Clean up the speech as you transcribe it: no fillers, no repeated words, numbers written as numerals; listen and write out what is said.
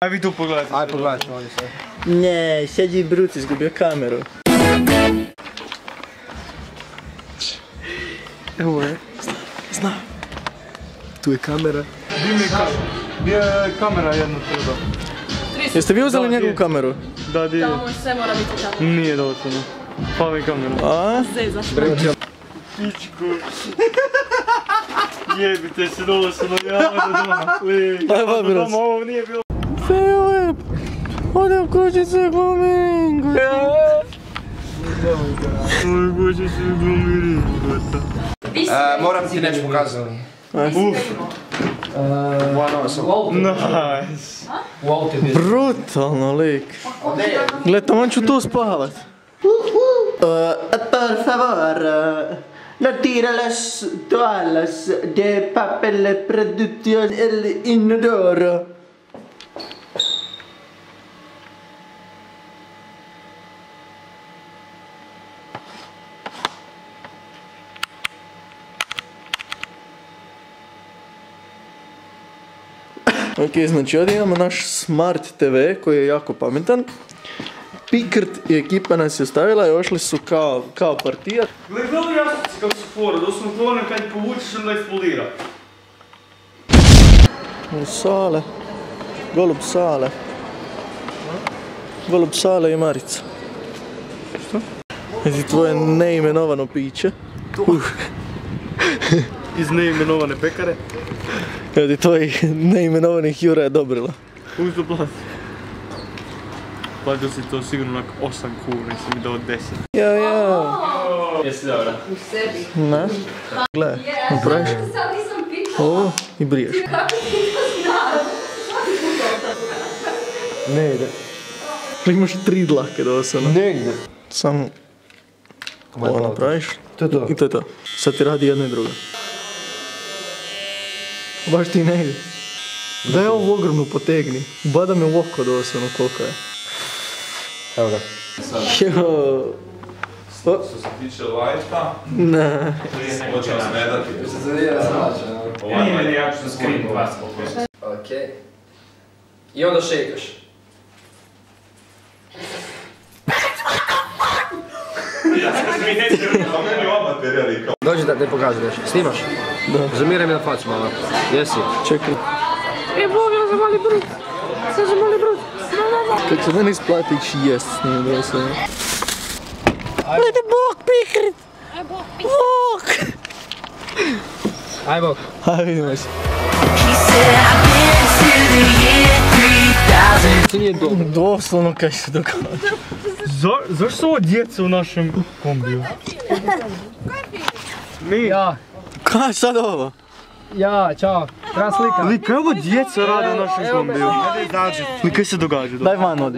Aj vi tu pogledajte. Aj pogledat ćemo ovdje sve. Ne, Sergej Bruc izgubio kameru. Evo je. Zna. Tu je kamera. Gdje je kamera jedna treba? Jeste vi uzeli njegovu kameru? Da, di je. Tamo sve mora biti tako. Nije dovoljno. Pa mi kamera. A? Zezaš. Pičku. Jebite se doslovno, ja da doma. Ajmo, Bruc. Ovo nije bilo. Filip! Ode u kućice Glamingo! Oj, bože se glumiri. Moram ti nešto pokazati. Nice. Brutalno lik. Gle, tamo ću tu spavat. Por favor, no tira las toallas de papel productos el inodoro. Ok, znači ovdje imamo naš Smart TV koji je jako pametan. Pikrt i ekipa nas je ostavila i ošli su kao partija. Gledali jasnici kako su fora, doslovno to kad je povučiš onda eksplodira. Sale. Golub Sale. Golub Sale i Marica. Što? Znači tvoje neimenovano piće. Iz neimenovane pekare. Evo ti tvojih neimenovanih Jura je dobrila. Ušto plati. Platio si to sigurno onak 8 kuna, nisi mi dao 10. Jo. Jesi dobra? U sebi. Ne? Gle, napraviš Sad nisam pitala. ovo i briješ. Kako ti to znaš? Ne ide. Imaš 3 dlake doslovno. Ne ide. Samo ovo napraviš. To je to. I to je to. Sad ti radi jedno i drugo. Baš ti ne ide. Daj ovu ogromnu potegni. Bada me u oko doslovno koliko je. Evo ga. Jo. Što se tiče lajta, Ne. hoćemo smetati. Ne, ja ću se screen vas pokušati. Okej. I onda šejkaš. Pa meni oba terjali kao. Dođi da te pokažem nešto. Snimaš? Da. Zamiraj mi na facu malo. Jesi? Čekaj. Bog, ja sam mali brut. Sad sam mali brut. Kad će meni isplati ići jest s njim doslovno. Ajde bok Pikrit! Bok! Aj bok. Ajde vidimo se. Ti nije dobro. Doslovno kaj se događa. Zašto su ovo djeca u našem kombiju? Ja. Kaj sad ovo? Ja, čao. Treba slika. Ali kaj ovo djeca rade u našem kombiju? Kaj se događa? Daj van odi.